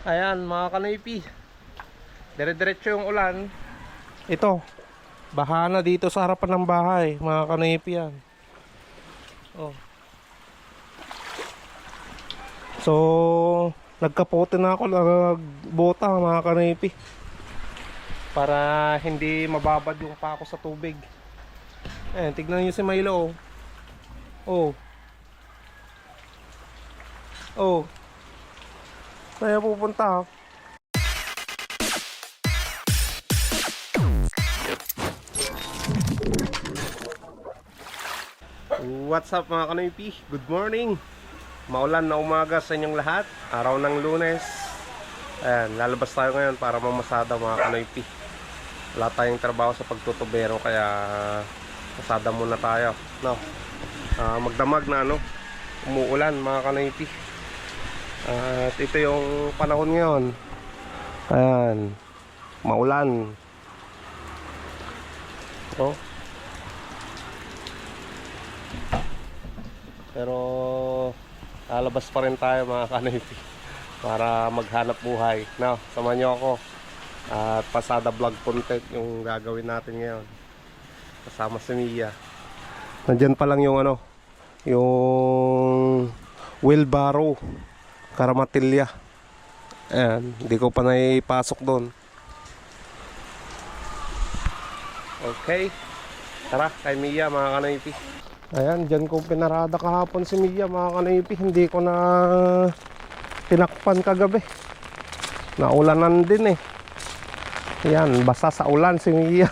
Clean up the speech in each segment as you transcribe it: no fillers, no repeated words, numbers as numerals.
Ayan mga kanipi, dire-diretso yung ulan. Ito, baha na dito sa harapan ng bahay mga kanipi yan. Oh. So nagkapote na ako, nagbota mga kanipi, para hindi mababad yung pako sa tubig. Ayan, tignan nyo si Milo. Oh. Oh. Kaya pupunta. What's up mga kanipi? Good morning. Maulan na umaga sa inyong lahat. Araw ng Lunes. Ayan, lalabas tayo ngayon para mamasada mga kanipi. Wala tayong trabaho sa pagtutubero, kaya masada muna tayo, no? Magdamag na umuulan mga kanipi. At ito yung panahon ngayon. Ayan, maulan. Oh. Pero lalabas pa rin tayo mga kanipi para maghanap buhay. No, samahan nyo ako. At pasada vlog content yung gagawin natin ngayon. Kasama si Mia. Nandyan pa lang yung yung wheelbarrow, karamatilya. Ayan, hindi ko pa naipasok doon. Okay, tara kay Mia mga kanipi. Ayan, dyan ko pinarada kahapon si Mia mga kanipi. Hindi ko na tinakpan kagabi, naulanan din eh. Ayan, basa sa ulan si Mia.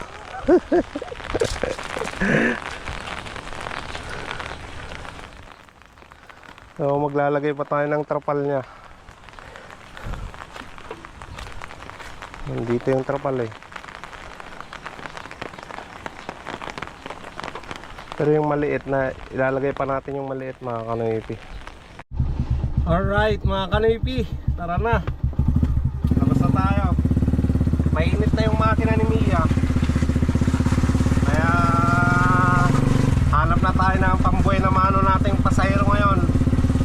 So maglalagay pa tayo ng trapal niya. Nandito yung trapal eh. Pero yung maliit na, ilalagay pa natin yung maliit mga kanipi. Alright mga kanipi, tara na. Labas na tayo. Mainit na yung makina ni Mia. Kaya hanap na tayo ng pambuhay na mano nating pasahero ngayon.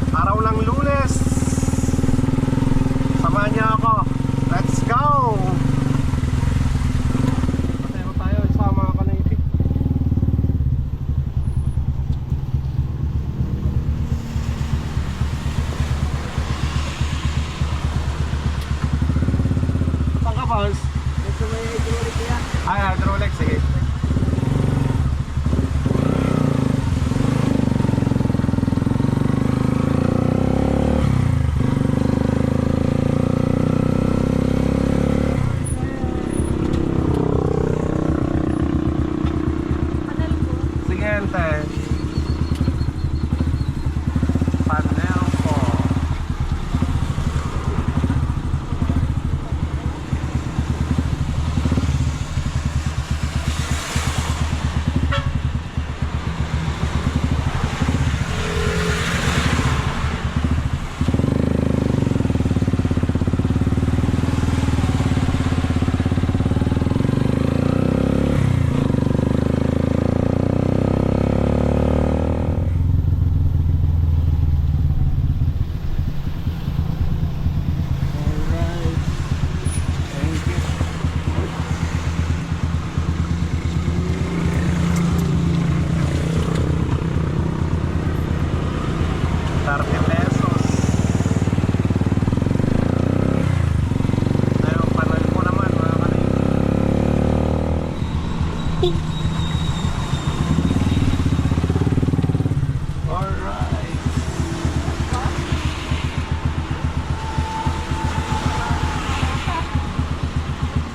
Araw ng Lunes. Samahan niyo ako. Let's go! Pasahero tayo, isa mga kanipi. Saan ka, boss? Ito may hydraulic yan. Ay, hydraulic, sige. Sige, ente. Panel po.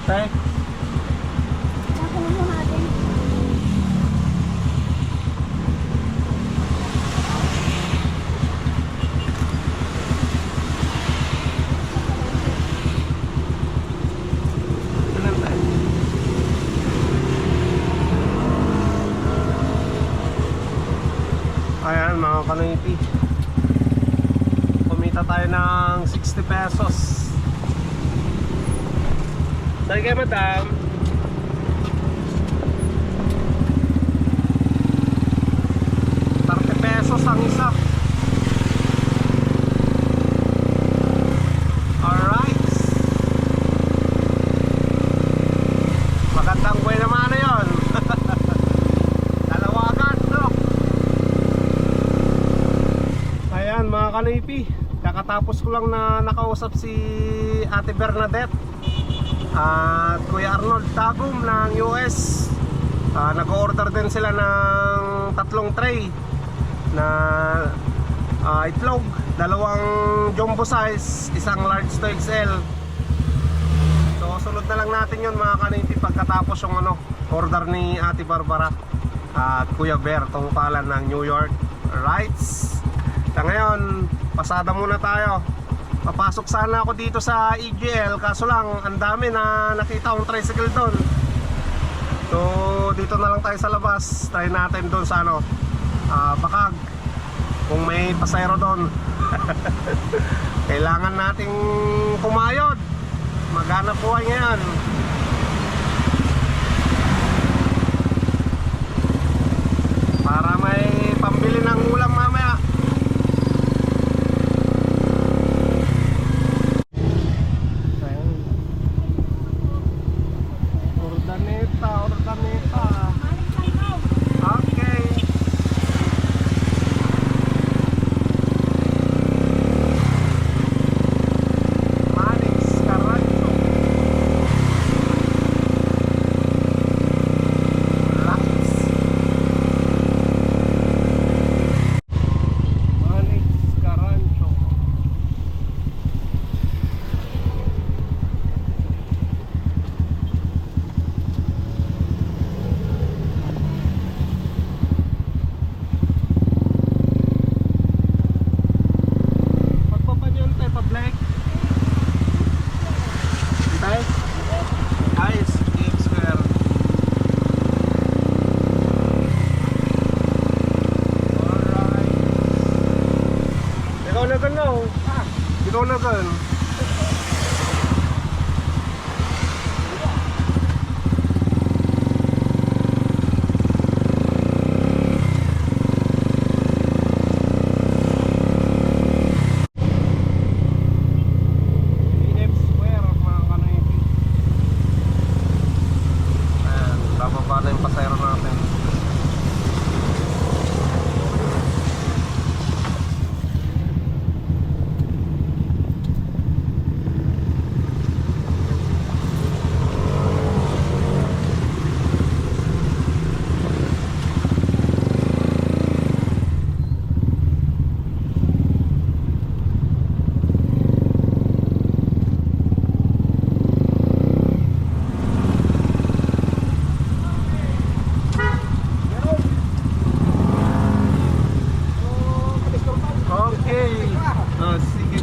Tay, Nakuha natin. ilan tayo? Ayan mga kanipi, kumita tayo ng 60 pesos. Sorry kayo madam. 30 pesos ang isa. Alright. Kanoypi, kakatapos ko lang na nakausap si Ate Bernadette at Kuya Arnold Tagum ng US. Nag-order din sila ng 3 tray na itlog, 2 jumbo size, 1 large to XL. So sunod na lang natin yun mga Kanoypi pagkatapos yung order ni Ate Barbara at Kuya Bear, tungpalan ng New York. Alright, sa ngayon pasada muna tayo. Papasok sana ako dito sa EGL, kaso lang ang dami na nakita akong tricycle doon. So dito na lang tayo sa labas. Try natin doon sa Bakag, kung may pasayro doon. Kailangan nating pumayod, maghanap buhay ngayon. Para may pambili ng ulam mamaya. Ordaneta, ordaneta. Okay. Manix Caracho. Lax. Manix Caracho. Pagpapanyan tayo pa Black. Tayo? Ayos, game square. Alright. Ikaw na gan no? Ikaw na gan. BF Square mga Kanoypi. Ayan, bababa na yung pasayro natin. Okay. Sige.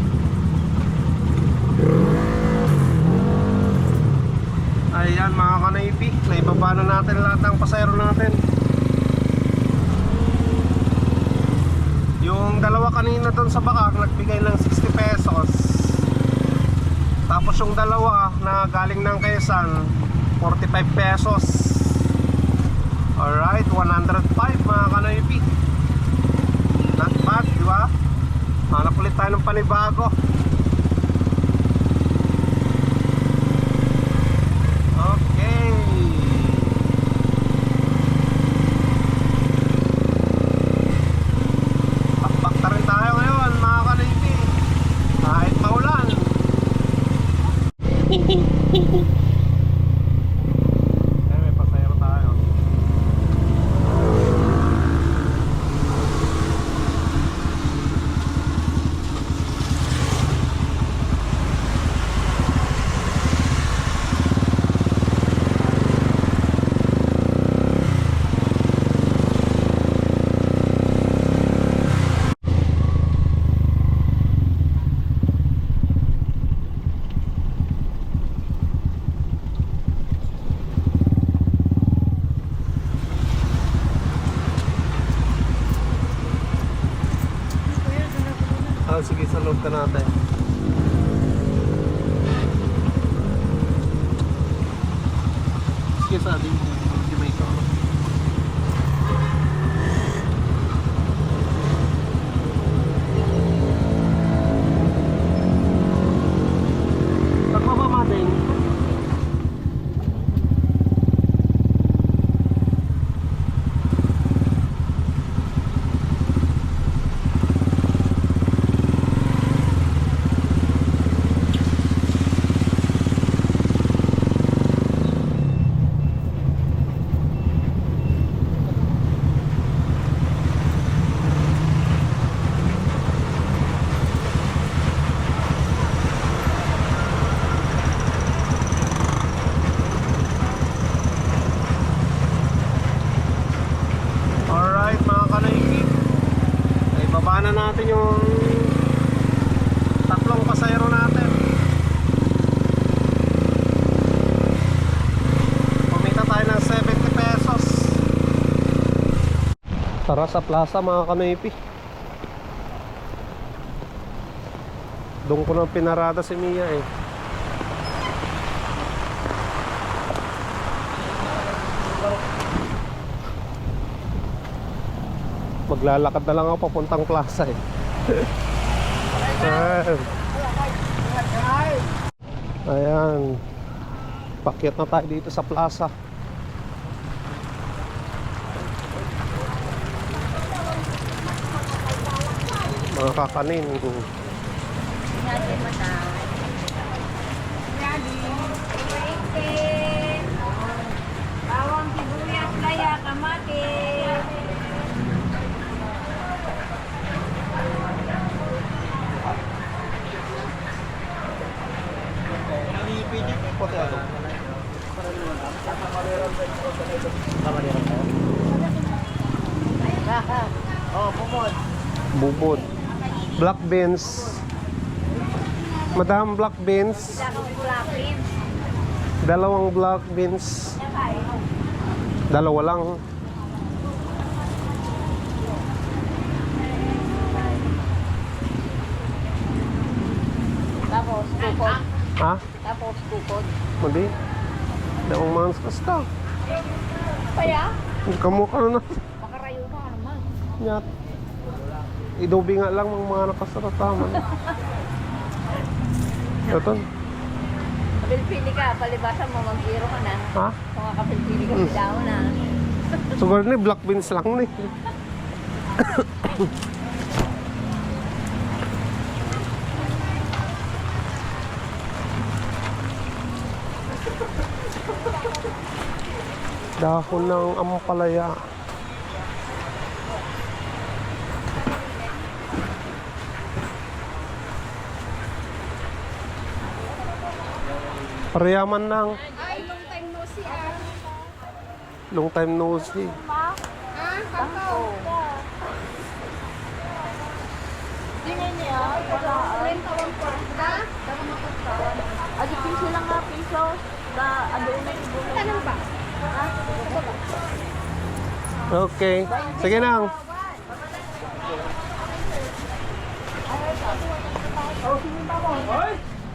Ayan mga Kanoypi, naibaba na natin lahat ng pasayro natin. Yung dalawa kanina doon sa Bakag nagbigay ng 60 pesos. Tapos yung dalawa na galing ng Quezon 45 pesos. Alright, 105 mga Kanoypi. Not bad, di ba? Hanap ulit tayo ng panibago. Okay. Pakpak na rin tayo ngayon mga Kanoypi, kahit maulan. Ay, may pasayro tayo. Sige, sa loob ka natin. Sige, sa ating hindi may ito. Pagbaba natin. Tara sa plaza mga kanoypi. Doon ko nang pinarada si Mia eh. Maglalakad na lang ako papuntang plaza eh. Ayan. Ayan. Pakyat na tayo dito sa plaza. Mga kakanin. Natin matang. Bawang sibuyas, laya, kamatis. Bubod. Black beans. Madam, black beans. Dalawang black beans. Dalawa lang. Tapos tukod. Ha? Tapos tukod. Hindi. Dalawang months kasta. Kaya? Kamukha na na. Makarayo ka naman. Nyat. Idobi nga lang mga nakasarataman. Ito. Kapilpili ka, palibasa mo mag-zero ka na. Ha? Kung kapilpili ka, daw na. Siguro ni black beans lang ni. Dahon ng ampalaya. Pariyaman lang. Ay, long time no see ah. Long time no see. Ah, kakao. Tingnan niya, wala. Tawang ko. Ha? Tawang makutawan. Adi, piso lang nga, piso. Da, ano na yung bulo. Tanong ba? Ha? Okay. Sige nang.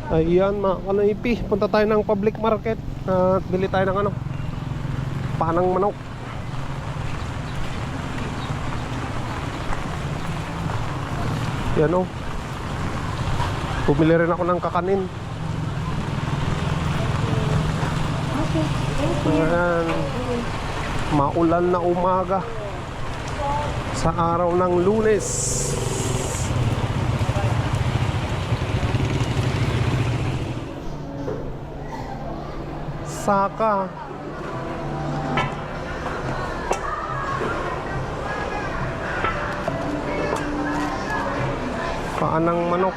Ayan mga kanoypi. Punta tayo ng public market. At bili tayo ng ano, panang manok. Yan o. Bumili rin ako ng kakanin. Ayan. Maulan na umaga sa araw ng Lunes. Saka paanang manok.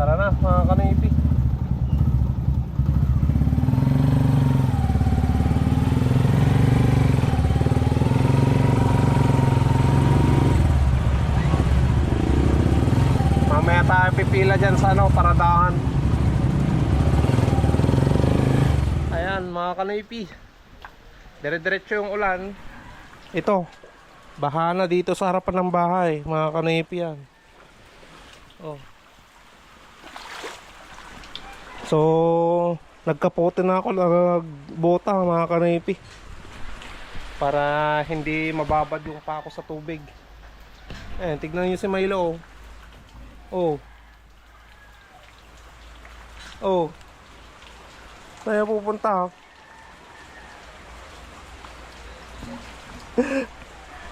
Tara na mga kanipi. Mamaya tayo pipila dyan sa ano, paradahan. Ayan mga kanipi. Dire-diretso yung ulan. Ito, baha na dito sa harapan ng bahay mga kanipi yan. Oh. So, nagkapote na ako, nagbota mga kanipi. Para hindi mababad yung pako sa tubig. Ayan, tignan nyo si Milo. Oh. Oh. Saan pupunta?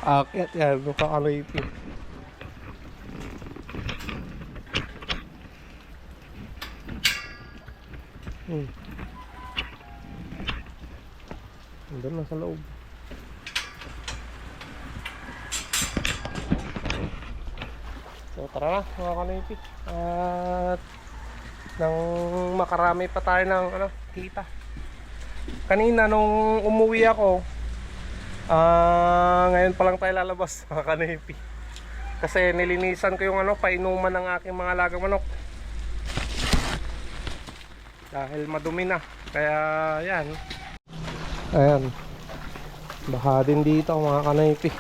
Akyat yan, mga kanipi. Andun na sa loob. So tara na mga kanipi. At nang makarami pa tayo ng kita. Kanina nung umuwi ako, ngayon pa lang tayo lalabas mga kanipi. Kasi nilinisan ko yung painuman ng aking mga alagang manok. Dahil madumi na. Kaya yan. Ayan. Baha din dito mga kanipi.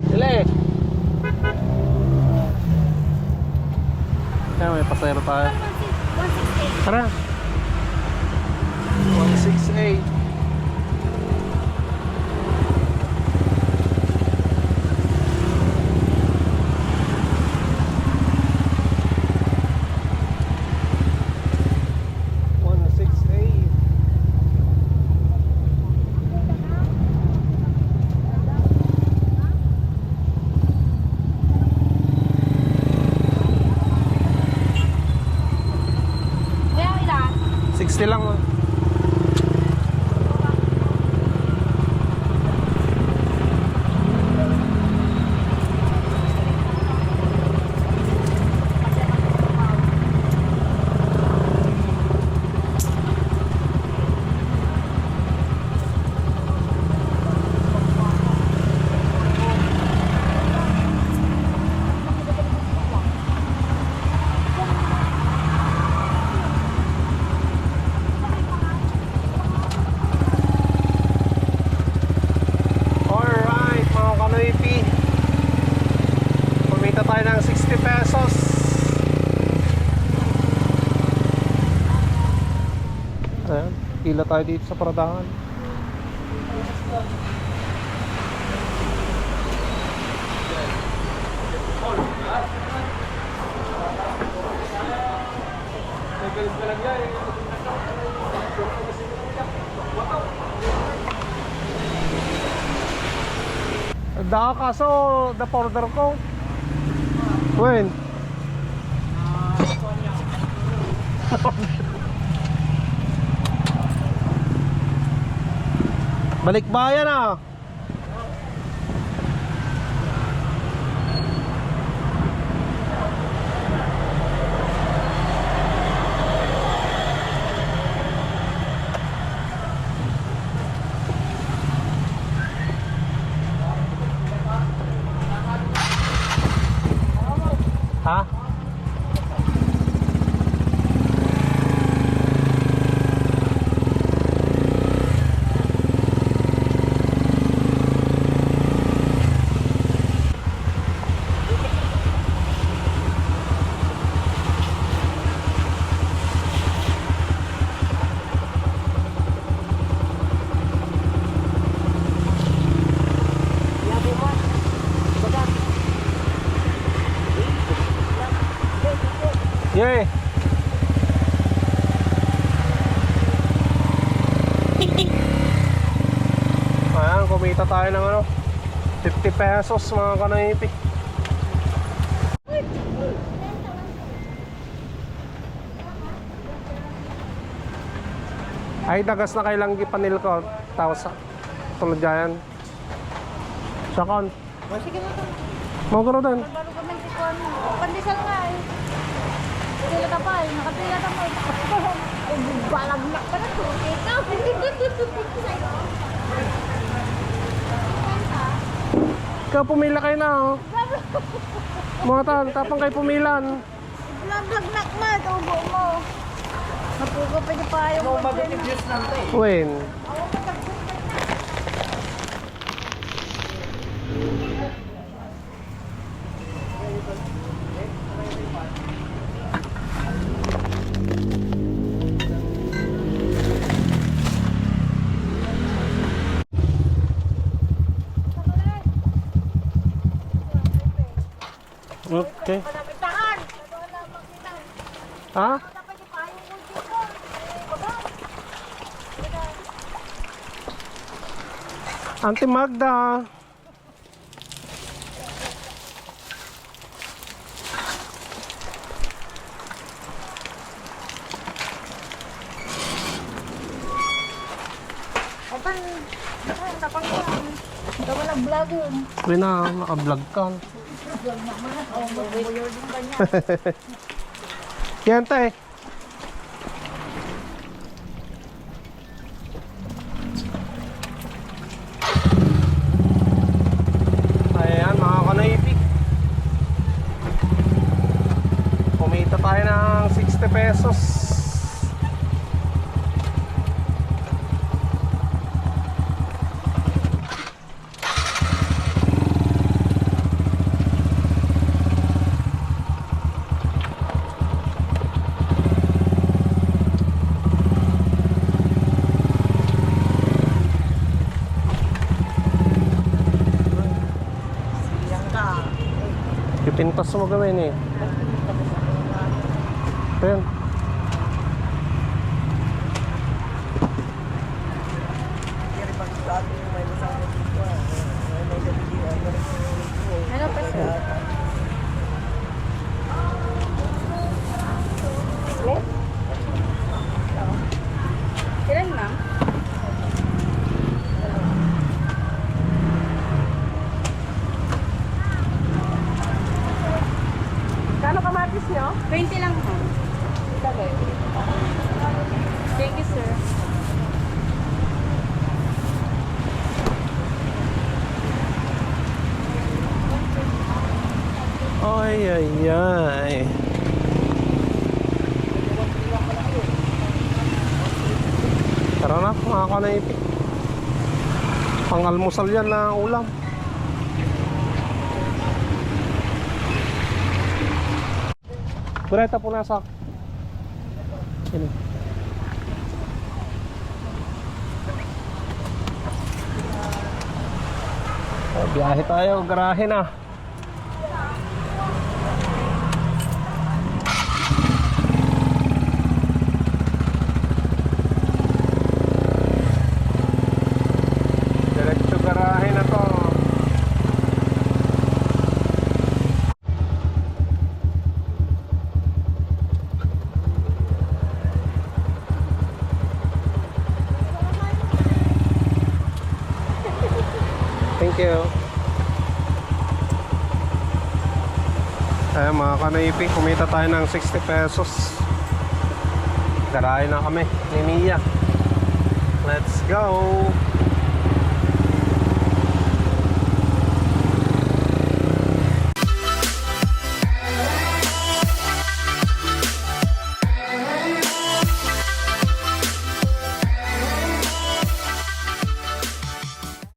Dili! Ayan, may pasayro tayo. 168. Tara! 168. Kaya ilan? 60 lang. Alright mga kanoipi, kumita tayo ng 60 pesos. Ayan, pila tayo dito sa paradahan. Daka kaso da-order ko. When? Balikbayan ah. Ha? Yay! Ayan, kumita tayo ng 50 pesos mga kanoipi. Ay, dagas na kailang gipanil ko. Tapos, tulad dyan. Sakon. Sige na ito. Magkaro din. Bago kami sikuan mo. Pandesal nga eh. Sila ka pa eh. Nakatila ka mo. Ay, balagnak ka na to. Ikaw. Ikaw pumila kayo na oh. Mga tan, tapang kayo pumilan. Balagnak na. Tubo mo. Napugo pa niya pa yung mag-introduce natin. When? Okay. Panapitaan! Ha? Auntie Magda. Tapang ka. Ikaw na vlogger. Uy na, naka-vlog ka. Oh, mag-vlogger din ka niya. Yan tay. Ayan mga kanaipik. Kumita tayo ng 60 pesos. Pipintas mo gawin eh. Ayan. Ano pa sir? Ilan ma'am? Kano kamatis nyo? 20 lang ma'am. Tagay. Thank you sir. Ay, ay, ay. Tara na, mga kanaipik. Pang-almusal yan na ulam. Bureta po nasa. Sino? Biyahe tayo, garahe na. Diretso garahe na to. Thank you. Ayan mga kanaipik, kumita tayo ng 60 pesos. Garahe na kami ni Mia. Let's go!